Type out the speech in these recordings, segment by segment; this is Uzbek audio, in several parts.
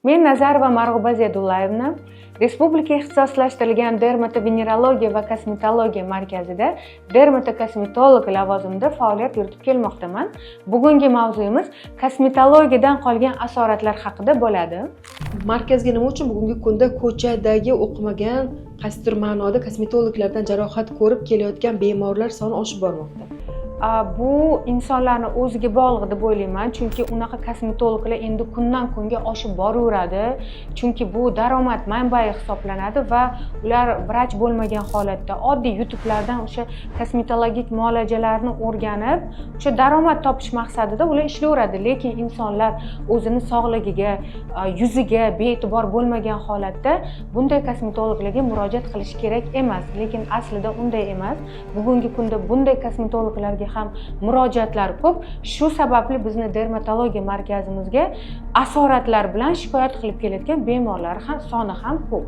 Men Nazarova Marg'uba Ziyadullayevna Respublika ixtisoslashtirilgan dermatovenerologiya va kosmetologiya markazida dermatokosmetolog lavozimida faoliyat yuritib kelmoqdaman. Bugungi mavzuyimiz kosmetologiyadan qolgan asoratlar haqida bo'ladi. Markazga nima uchun bugungi kunda ko'chadagi o'qimagan, qaysidir ma'noda kosmetologlardan jarohat ko'rib kelayotgan bemorlar soni oshib bormoqda? Bu insonlarni o'ziga bog'liq deb o'ylayman, chunki unaqa kosmetologlar endi kundan kunga oshib boraveradi, chunki bu daromad manbai hisoblanadi va ular vrach bo'lmagan holatda oddiy YouTube'lardan o'sha kosmetologik muolajalarni o'rganib, o'sha daromad topish maqsadida ular ishlayveradi, lekin insonlar o'zini sog'ligiga, yuziga bee'tibor bo'lmagan holatda bunday kosmetologlarga murojaat qilish kerak emas, lekin aslida unday emas. Bugungi kunda bunday kosmetologlarga ham murojaatlar ko'p. Shu sababli bizni dermatologiya markazimizga asoratlar bilan shikoyat qilib kelayotgan bemorlar ham soni ham ko'p.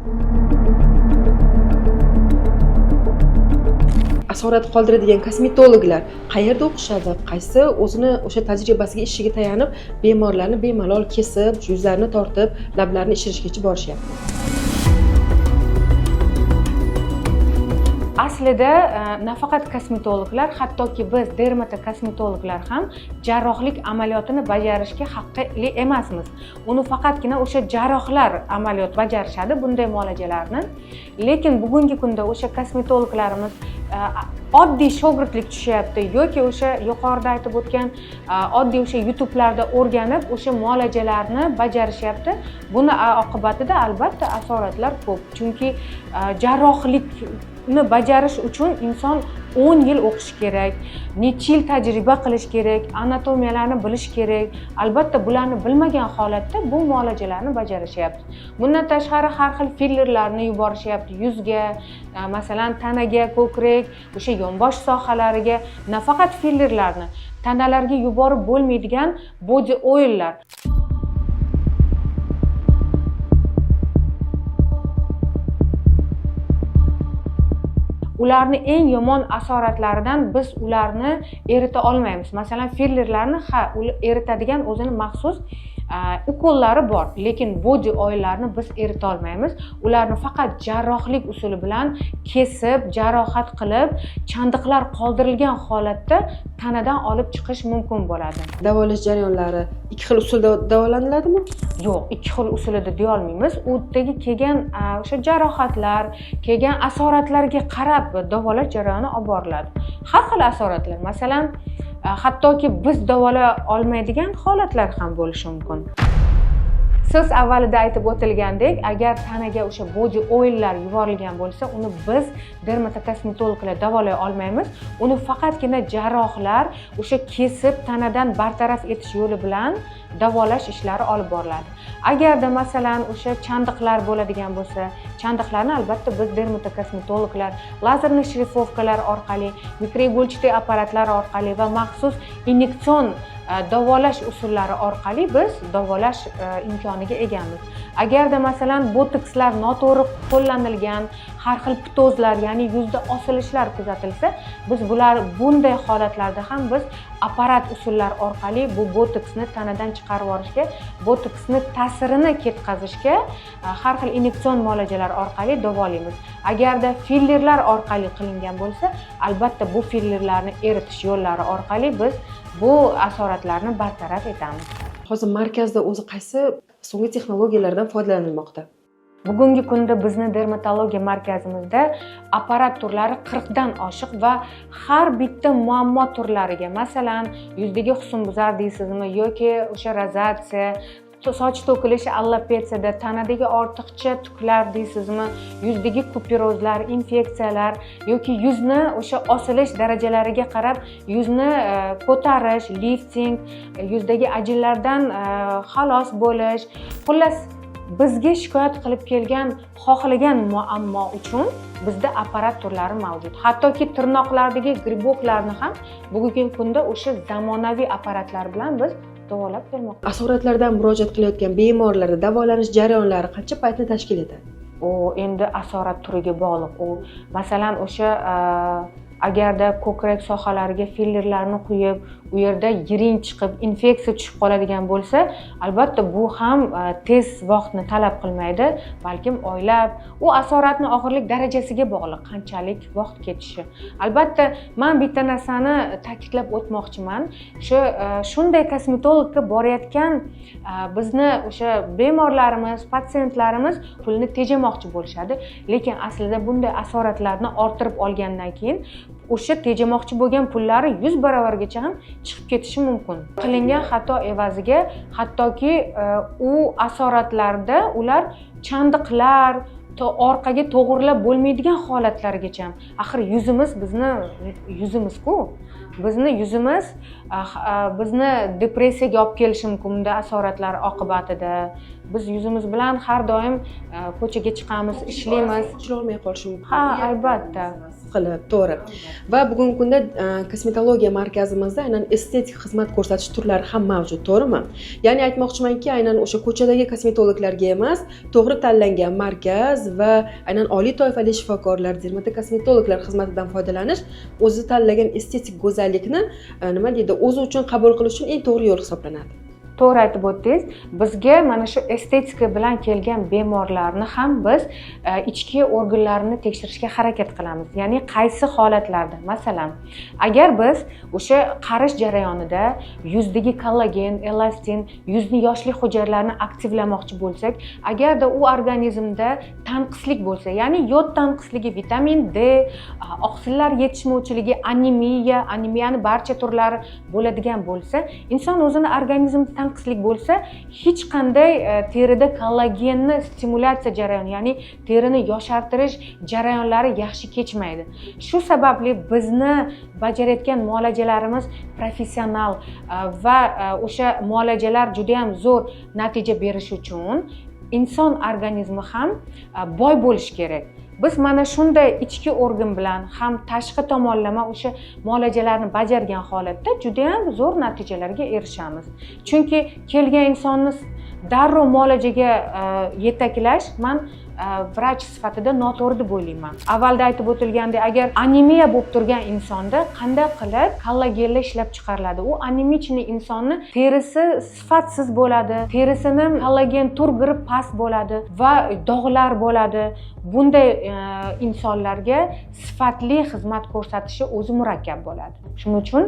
Asorat qoldiradigan kosmetologlar qayerda o'qishadi? Qaysi o'zini o'sha tajribasiga, ishiga tayanib bemorlarni bemalol kesib, yuzlarini tortib, lablarini ishirishgacha borishyapti? Aslida nafaqat kosmetologlar, hattoki biz dermatokosmetologlar ham jarrohlik amaliyotini bajarishga haqqli emasmiz. Uni faqatgina o'sha jarrohlar amaliyot bajarishadi bunday muolajalarni. Lekin bugungi kunda o'sha kosmetologlarimiz oddiy shogirdlik tushyapti yoki o'sha yuqorida aytib o'tgan oddiy o'sha YouTube'larda o'rganib o'sha muolajalarni bajarishyapti. Buni oqibatida albatta asoratlar ko'p. Chunki jarrohlikni bajarish uchun inson 10 yil o'qish kerak, necha yil tajriba qilish kerak, anatomiyalarni bilish kerak. Albatta bularni bilmagan holatda bu muolajalarni bajarishyapti. Bundan tashqari har xil fillerlarni yuborishyapti yuzga, masalan tanaga, ko'krak, o'sha yonbosh sohalariga, nafaqat fillerlarni, tanalarga yuborib bo'lmaydigan body oillar. Ularni eng yomon asoratlaridan biz ularni erita olmaymiz. Masalan, fillerlarni eritadigan o'zini maxsus ukollari bor, lekin body oillarni biz erita olmaymiz. Ularni faqat jarrohlik usuli bilan kesib, jarohat qilib, chandiqlar qoldirilgan holatda tanadan olib chiqish mumkin bo'ladi. Davolash jarayonlari ikki xil usulda davolaniladimi? Yo'q, ikki xil usulida deya olmaymiz. U yerdagi kelgan o'sha jarohatlar, kelgan asoratlarga qarab davolash jarayoni olib boriladi. Har xil asoratlar, masalan, hattoki biz davola olmaydigan holatlar ham bo'lishi mumkin. Siz avvalida aytib o'tilgandek, agar tanaga o'sha body oillar yuborilgan bo'lsa, uni biz dermatokosmetologlar davolay olmaymiz. Uni faqatgina jarrohlar o'sha kesib tanadan bartaraf etish yo'li bilan davolash ishlari olib boriladi. Agarda masalan o'sha chandiqlar bo'ladigan bo'lsa, chandiqlarni albatta biz dermatokosmetologlar lazerli shrifovkalar orqali, mikroigolchitay apparatlar orqali va maxsus inyektsion davolash usullari orqali biz davolash imkoniga egamiz. Agarda masalan botokslar noto'g'ri qo'llanilgan, har xil pitozlar, ya'ni yuzda osilishlar kuzatilsa, biz bunday holatlarda ham biz apparat usullar orqali bu botoksni tanadan chiqarib olishga, botoksni ta'sirini ketkazishga har xil inyektsion muolajalar orqali davolaymiz. Agarda fillerlar orqali qilingan bo'lsa, albatta bu fillerlarni eritish yo'llari orqali biz bu asoratlarni bartaraf etamiz. Hozir markazda o'zi qaysi so'nggi texnologiyalardan foydalanilmoqda? Bugungi kunda bizni dermatologiya markazimizda apparat turlari 40 dan oshiq va har bitta muammo turlariga, masalan, yuzdagi husnbuzar deysizmi yoki o'sha rozatsiya, soch to'kilishi, allopetsiyada, tanadagi ortiqcha tuklar deysizmi, yuzdagi kupirozlar, infeksiyalar yoki yuzni o'sha osilish darajalariga qarab yuzni ko'tarish, lifting, yuzdagi ajinlardan xalos bo'lish, xullas bizga shikoyat qilib kelgan, xohlagan muammo uchun bizda apparat turlari mavjud. Hattoki tirnoqlardagi griboklarni ham bugungi kunda o'sha zamonaviy apparatlar bilan biz davolab kelmoqda. Asoratlardan murojaat qilayotgan bemorlarda davolanish jarayonlari qancha paytni tashkil etadi? Endi asorat turiga bog'liq. Masalan, o'sha agarda ko'krak sohalariga fillerlarni quyib, u yerda yiring chiqib infeksiya tushib qoladigan bo'lsa, albatta bu ham tez vaqtni talab qilmaydi, balkim oylab, u asoratni og'irlik darajasiga bog'liq, qanchalik vaqt ketishi. Albatta men bitta narsani ta'kidlab o'tmoqchiman. Shunday kosmetologga borayotgan bizni o'sha bemorlarimiz, patsientlarimiz pulni tejamoqchi bo'lishadi, lekin aslida bunday asoratlarni orttirib olgandan keyin o'sha tejamoqchi bo'lgan pullari 100 barobargacha ham chiqib ketishi mumkin. Qilingan xato evaziga hattoki u asoratlarda ular chandiqlar, orqaga to'g'rilab bo'lmaydigan holatlargacha. Axir yuzimiz bizni yuzimiz-ku. Bizni yuzimiz bizni depressiyaga olib kelishi mumkin bunday asoratlar oqibatida. Biz yuzimiz bilan har doim ko'chaga chiqamiz, ishlaymiz. Chiroy olmay qolishi mumkin. Ha, albatta. Qilib, to'g'ri. Va bugungi kunda kosmetologiya markazimizda aynan estetik xizmat ko'rsatish turlari ham mavjud, to'g'rimi? Ya'ni aytmoqchimanki, aynan o'sha ko'chadagi kosmetologlarga emas, to'g'ri tanlangan markaz va aynan oliy toifali shifokorlar, dermatokosmetologlar xizmatidan foydalanish o'zi tanlagan estetik go'zallikni nima deydi, o'zi uchun qabul qilish uchun eng to'g'ri yo'l hisoblanadi. To'g'ri aytib o'tdingiz. Bizga mana shu estetika bilan kelgan bemorlarni ham biz ichki organlarini tekshirishga harakat qilamiz. Ya'ni qaysi holatlarda, masalan, agar biz o'sha qarish jarayonida yuzdagi kollagen, elastin, yuzning yoshlik hujayralarini aktivlamoqchi bo'lsak, agarda u organizmda tanqislik bo'lsa, ya'ni yod tanqisligi, vitamin D, oqsillar yetishmovchiligi, anemiyani barcha turlari bo'ladigan bo'lsa, inson o'zini organizmida tanqislik bo'lsa, hech qanday terida kollagenni stimulyatsiya jarayoni, ya'ni terini yoshartirish jarayonlari yaxshi kechmaydi. Shu sababli bizni bajarayotgan muolajalarimiz professional va o'sha muolajalar juda ham zo'r natija berishi uchun inson organizmi ham boy bo'lishi kerak. Biz mana shunday ichki organ bilan ham tashqi tomonlama o'sha muolajalarni bajargan holatda juda ham zo'r natijalarga erishamiz. Chunki kelgan insonni darrov muolajaga yetaklash men vrach sifatida noto'g'ri deb o'ylayman. Avvalda aytib o'tilgandek, agar anemiya bo'lib turgan insonda qanday qilib kollagenlar ishlab chiqariladi? U anemichni insonni terisi sifatsiz bo'ladi, terisini kollagen turg'iri past bo'ladi va dog'lar bo'ladi. Bunday insonlarga sifatli xizmat ko'rsatishi o'zi murakkab bo'ladi. Shuning uchun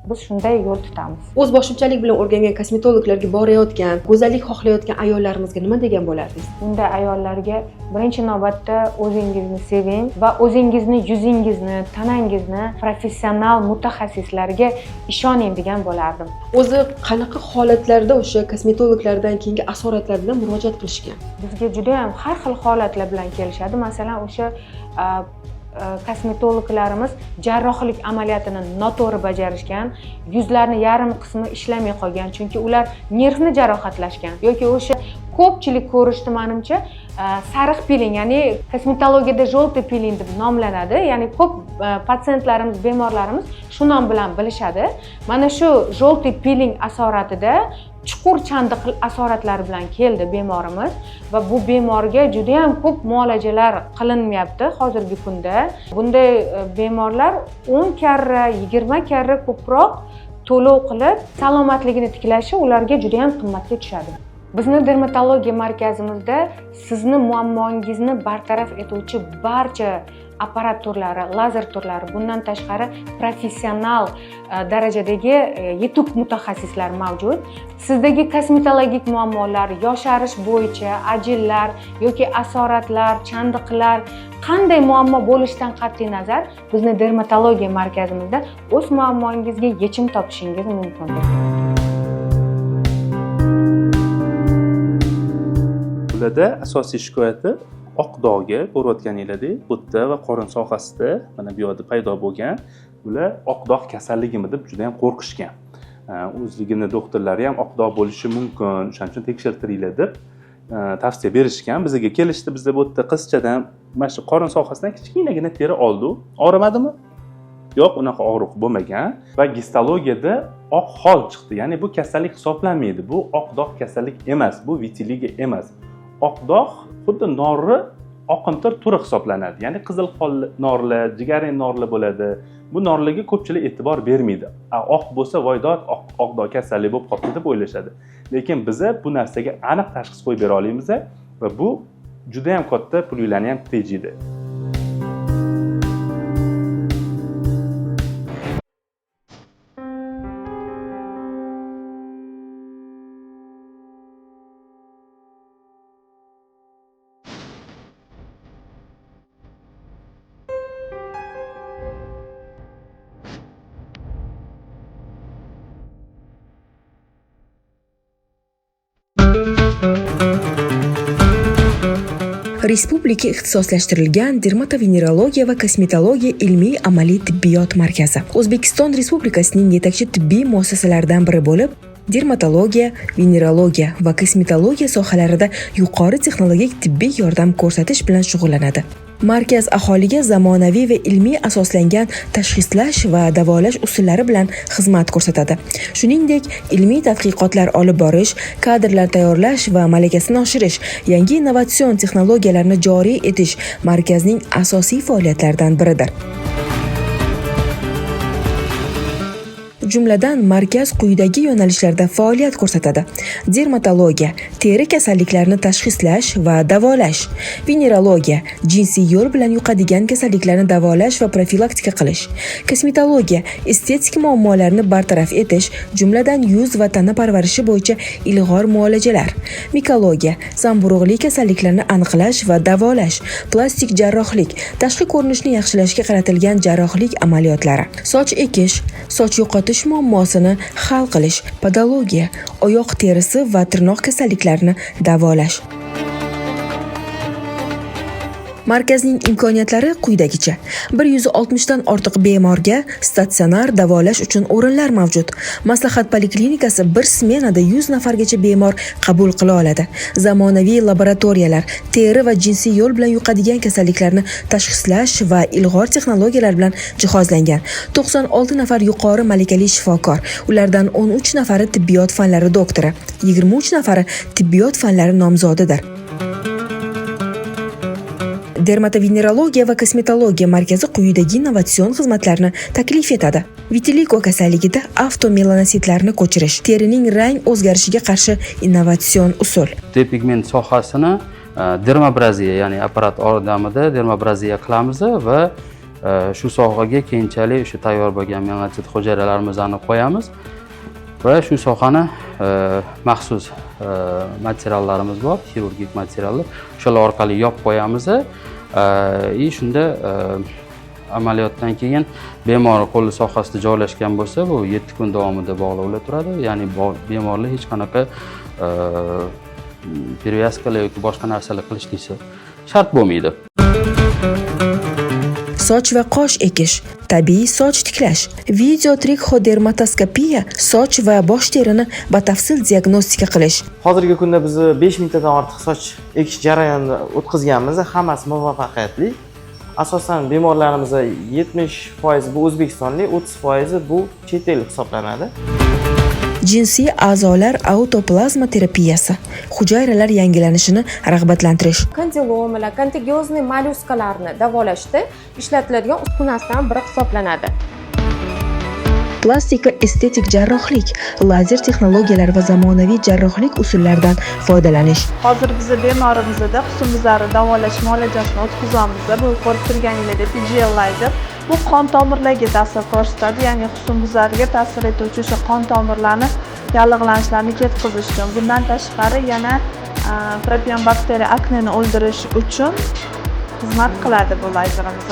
biz shunday yo'l tutamiz. O'z boshimchalik bilan o'rgangan kosmetologlarga borayotgan, go'zallik xohlayotgan ayollarimizga nima degan bo'lardingiz? Bunday ayollarga birinchi navbatda o'zingizni seving va o'zingizni, yuzingizni, tanangizni professional mutaxassislarga ishoning degan bo'lardim. O'zi qanaqa holatlarda o'sha kosmetologlardan keyingi asoratlar bilan murojaat qilishgan? Bizga juda ham har xil holatlar bilan kelishadi. Masalan, o'sha kosmetologlarimiz jarrohlik amaliyotini noto'g'ri bajarishgan, yuzlarning yarim qismi ishlamay qolgan, chunki ular nervni jarohatlashgan yoki o'sha ko'pchilik ko'rishdi menimcha sariq piling, ya'ni kosmetologiyada желтый piling deb nomlanadi. Ya'ni ko'p patsientlarimiz, bemorlarimiz shu nom bilan bilishadi. Mana shu желтый piling asoratida chuqur chandiq asoratlari bilan keldi bemorimiz va bu bemorga juda ham ko'p muolajalar qilinmayapti hozirgi kunda. Bunday bemorlar 10 karra, 20 karra ko'proq to'lov qilib salomatligini tiklashi ularga juda ham qimmatga tushadi. Bizni dermatologiya markazimizda sizni muammongizni bartaraf etuvchi barcha apparat turlari, lazer turlari, bundan tashqari professional darajadagi yetuk mutaxassislar mavjud. Sizdagi kosmetologik muammolar, yosharish bo'yicha ajinlar yoki asoratlar, chandiqlar, qanday muammo bo'lishidan qat'iy nazar, bizni dermatologiya markazimizda o'z muammongizga yechim topishingiz mumkin. Ularda asosiy shikoyati oq dog'i ko'rayotganingizdek, bo'tda va qorin sohasida mana bu yerda paydo bo'lgan. Ular oq dog' kasalligimi deb juda ham qo'rqishgan. O'zligini doktorlari ham oq dog' bo'lishi mumkin, shuning uchun tekshirtiringlar deb tavsiya berishgan. Bizga kelishdi, bizda bu yerda qizchadan mana shu qorin sohasidan kichkinagina teri oldi. Og'rimadimi? Yo'q, unaqa og'riq bo'lmagan va gistologiyada oq xol chiqdi. Ya'ni bu kasallik hisoblanmaydi. Bu oq dog' kasallik emas, bu vitiligo emas. Oq dog' xuddi nori oqimtir turi hisoblanadi. Ya'ni qizil norlar, jigarrang norlar bo'ladi. Bu norlarga ko'pchilik e'tibor bermaydi. Oq bo'lsa voydod, oqdog' kasallik bo'lib qolibdi deb o'ylashadi. Lekin biz bu narsaga aniq tashxis qo'yib bera olamiz va bu juda ham katta pullarni ham tejaydi. Respublika ixtisoslashtirilgan dermatovenerologiya va kosmetologiya ilmiy amaliy tibbiyot markazi O'zbekiston Respublikasining yetakchi tibbiy muassasalaridan biri bo'lib, dermatologiya, venerologiya va kosmetologiya sohalarida yuqori texnologik tibbiy yordam ko'rsatish bilan shug'ullanadi. Markaz aholiga zamonaviy va ilmiy asoslangan tashxislash va davolash usullari bilan xizmat ko'rsatadi. Shuningdek, ilmiy tadqiqotlar olib borish, kadrlar tayyorlash va malakasini oshirish, yangi innovatsion texnologiyalarni joriy etish markazning asosiy faoliyatlaridan biridir. Jumladan, markaz quyidagi yo'nalishlarda faoliyat ko'rsatadi: dermatologiya, teri kasalliklarini tashxislash va davolash; venerologiya, jinsiy yo'l bilan yuqadigan kasalliklarni davolash va profilaktika qilish; kosmetologiya, estetik muammolarni bartaraf etish, jumladan yuz va tana parvarishi bo'yicha ilg'or muolajalar; mikologiya, zamburug'li kasalliklarni aniqlash va davolash; plastik jarrohlik, tashqi ko'rinishni yaxshilashga qaratilgan jarrohlik amaliyotlari; soch ekish, soch yo'qotish muammosini hal qilish; podologiya, oyoq terisi va tirnoq kasalliklarini davolash. Markazning imkoniyatlari quyidagicha: 160 dan ortiq bemorga statsionar davolash uchun o'rinlar mavjud. Maslahat poliklinikasi bir smenada 100 nafargacha bemor qabul qila oladi. Zamonaviy laboratoriyalar, teri va jinsiy yo'l bilan yuqadigan kasalliklarni tashxislash va ilg'or texnologiyalar bilan jihozlangan. 96 nafar yuqori malakali shifokor, ulardan 13 nafari tibbiyot fanlari doktori, 23 nafari tibbiyot fanlari nomzodidir. Dermatovenerologiya va kosmetologiya markazi quyidagi innovatsion xizmatlarni taklif etadi: vitiligo kasalligida avtomelanotitlarni ko'chirish, terining rang o'zgarishiga qarshi innovatsion usul. Depigment sohasini dermabraziya, ya'ni apparat yordamida dermabraziya qilamiz va shu sohaga keyinchalik o'sha tayyor bo'lgan melanosit hujayralarimizni qo'yamiz va shu sohani maxsus materiallarimiz bor, xirurgik materiallar, o'shalar orqali yopib qo'yamiz. Shunda amaliyotdan keyin bemor qo'li sohasida joylashgan bo'lsa, bu 7 kun davomida bog'lovlar turadi. Ya'ni bemorlar hech qanaqa perevyaskalar yoki boshqa narsalar qilishni shart bo'lmaydi. Soch va qosh ekish, tabiiy soch tiklash, videotrixodermatoskopiya, soch va bosh terini batafsil diagnostika qilish. Hozirgi kunda biz 5000 tadan ortiq soch ekish jarayonini o'tkazganmiz, hammasi muvaffaqiyatli. Asosan bemorlarimiz 70% bu o'zbekistonlik, 30% bu chet el hisoblanadi. Jinsiy a'zolar autoplazma terapiyasi, hujayralar yangilanishini rag'batlantirish. Kondilomalar, kontagiozniy mollyuskalarni davolashda ishlatiladigan uskunasidan biri hisoblanadi. Plastika estetik jarrohlik, lazer texnologiyalari va zamonaviy jarrohlik usullaridan foydalanish. Hozir biz bemorimizda husnbuzarni davolash muolajasini o'tkazamiz. Bu ko'rib turganingizdek PGL lazer. Bu qon tomirlariga ta'sir ko'rsatadi, ya'ni husnbuzarga ta'sir etuvchi o'sha qon tomirlarni yallig'lanishlarni ketkazish uchun. Bundan tashqari yana propion bakteriya akneni o'ldirish uchun xizmat qiladi bu lazerimiz.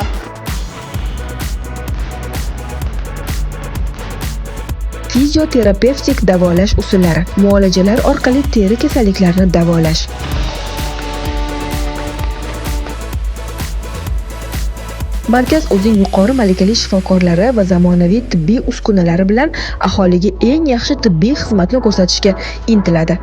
Fizioterapevtik davolash usullari, muolajalar orqali teri kasalliklarini davolash. Markaz o'zining yuqori malakali shifokorlari va zamonaviy tibbiy uskunalari bilan aholiga eng yaxshi tibbiy xizmatni ko'rsatishga intiladi.